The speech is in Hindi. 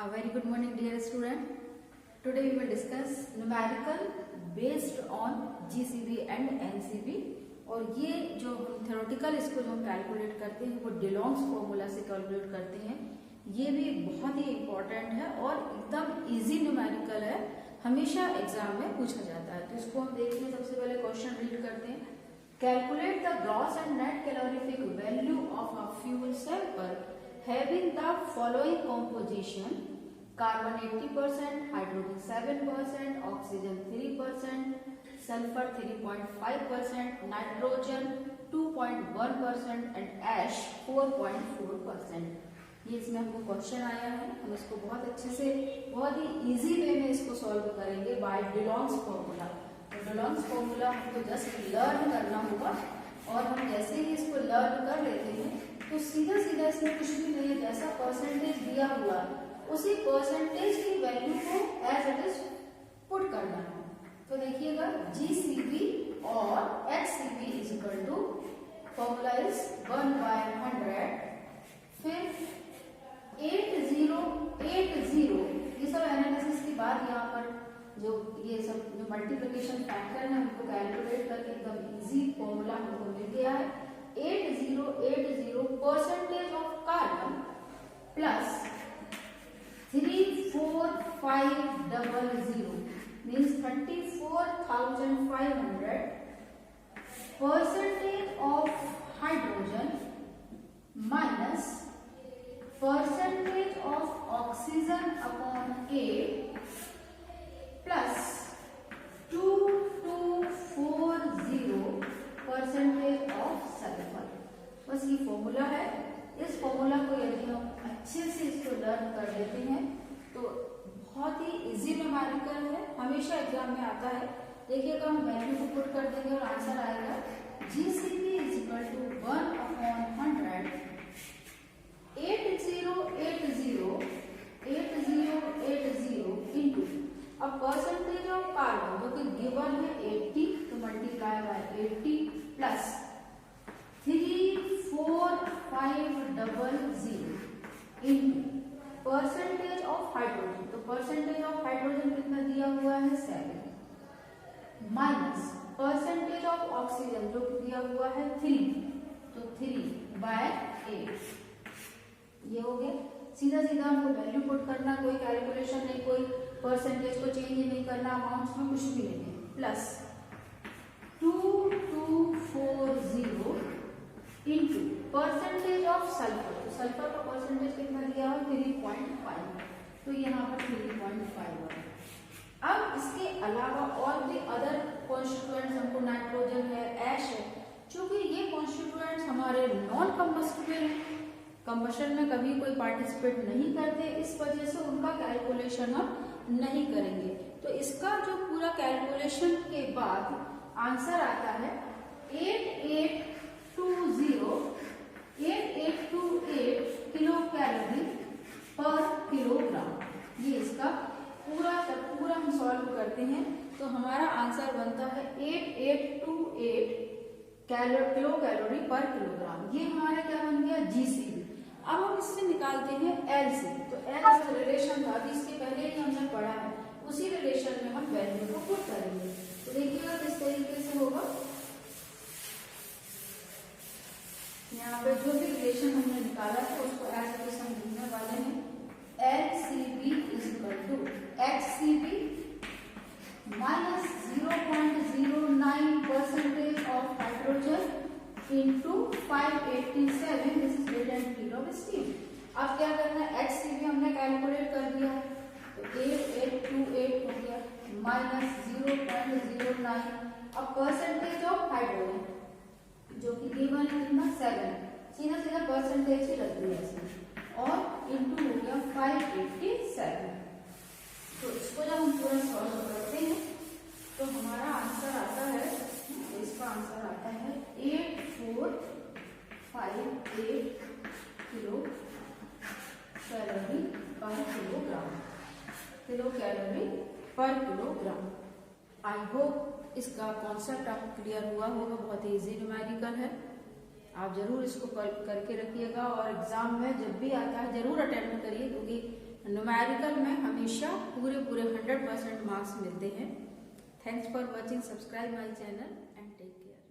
A very good morning dear student. Today we will discuss numerical based on GCB and NCB और ये जो हम थ्योरेटिकल इसको जो हम कैलकुलेट करते हैं वो डिलॉन्ग्स फॉर्मूला से कैलकुलेट करते हैं। ये भी बहुत ही इम्पोर्टेंट है और एकदम इजी न्यूमेरिकल है, हमेशा एग्जाम में पूछा जाता है। तो इसको हम देखते हैं। सबसे पहले क्वेश्चन रीड करते हैं। Calculate the gross and net calorific value of a fuel sample having the following composition: carbon 80%, hydrogen 7%, oxygen 3%, sulfur 3.5%, nitrogen 2.1% and ash 4.4%। ये इसमें हमको क्वेश्चन आया है। हम इसको बहुत अच्छे से बहुत ही इजी वे में इसको सॉल्व करेंगे बाय डिलॉन्ग्स फॉर्मूला। तो डिलॉन्ग्स फॉर्मूला हमको जस्ट लर्न करना होगा और हम जैसे ही इसको लर्न कर लेते हैं तो सीधा सीधा इसमें कुछ भी नहीं है, जैसा परसेंटेज दिया हुआ उसी परसेंटेज की वैल्यू को एज इट इज पुट करना है। तो देखिएगा GCB और HCB is equal to formula is 1/100, फिर 8080 ये सब एनालिसिस के बाद यहाँ पर जो ये सब जो मल्टीप्लिकेशन फैक्टर है हमको कैलकुलेट करके एकदम इजी फॉर्मूला हमको मिल गया है। 8080 percentage of carbon plus 34500 means 34,500 percentage of hydrogen minus percentage of oxygen upon 8 plus 2240 percentage of sulphur. बस ये फॉर्मूला है। इस फॉर्मूला को यदि हम अच्छे से इसको लर्न कर लेते हैं तो बहुत ही इजी न्यूमेरिकल है, हमेशा एग्जाम में आता है। देखिएगा हम वैल्यू को पुट कर देंगे और आंसर आएगा GCB is equal to 1/100 8080 into अब परसेंटेज ऑफ कार्बन जो कि गिवन है 80 तो multiply by 80 plus 34500 into percentage of hydrogen. तो परसेंटेज ऑफ हाइड्रोजन कितना दिया हुआ है 7 माइनस परसेंटेज ऑफ ऑक्सीजन जो कि दिया हुआ है 3 तो 3/8। ये हो गया। सीधा सीधा हमको वैल्यू पुट करना, कोई कैलकुलेशन नहीं, कोई परसेंटेज को चेंज नहीं करना, अमाउंट्स में कुछ भी नहीं है। Plus 2240 into percentage of sulphur. तो सल्फर का परसेंटेज कितना दिया है 3.5 तो यहाँ पर 3.5 है। अब इसके अलावा और भी अदर कॉन्स्टिट्यूएंट्स हमको नाइट्रोजन है, ऐश है, चूंकि ये कॉन्स्टिट्यूएंट्स हमारे नॉन कंबस्टिबल है, कंबशन में कभी कोई पार्टिसिपेट नहीं करते, इस वजह से उनका कैलकुलेशन हम नहीं करेंगे। तो इसका जो पूरा कैलकुलेशन के बाद आंसर आता है 8828 किलो कैलोरी पर किलोग्राम। ये इसका पूरा हम सॉल्व करते हैं तो हमारा आंसर बनता है 8828 किलो कैलोरी पर किलोग्राम। ये हमारा क्या बन गया GCB। अब हम इससे निकालते हैं LCB। तो L जो रिलेशन था जिसके पहले ही हमने पढ़ा है उसी रिलेशन में हम वैल्यू को पुट करेंगे। तो देखिएगा किस तरीके से होगा। यहाँ पे जो भी रिलेशन हमने निकाला था उसको एज इट इज हम लिखने वाले हैं। LCB is equal to HCB minus 0.09 percentage of hydrogen into 587 this is rate and kilo of steam. अब क्या करना है, HCB हमने कैलकुलेट कर दिया तो 8828 हो गया माइनस 0.09। अब परसेंटेज ऑफ हाइड्रोजन जो कि गिवन है कितना 7, सीधा सीधा परसेंटेज ही रख दिया इसमें और इंटू हो गया 587। तो इसको जब हम पूरा सॉल्व करते हैं तो हमारा आंसर आता है, तो इसका आंसर आता है 8458 किलो कैलोरी पर किलोग्राम। किलो कैलोरी पर किलोग्राम। आई होप इसका कॉन्सेप्ट आपको क्लियर हुआ होगा। बहुत ही इजी न्यूमेरिकल है। आप जरूर इसको करके रखिएगा और एग्जाम में जब भी आता है जरूर अटेम्प्ट करिए, क्योंकि न्यूमेरिकल में हमेशा पूरे 100% मार्क्स मिलते हैं। Thanks for watching, subscribe my channel and take care.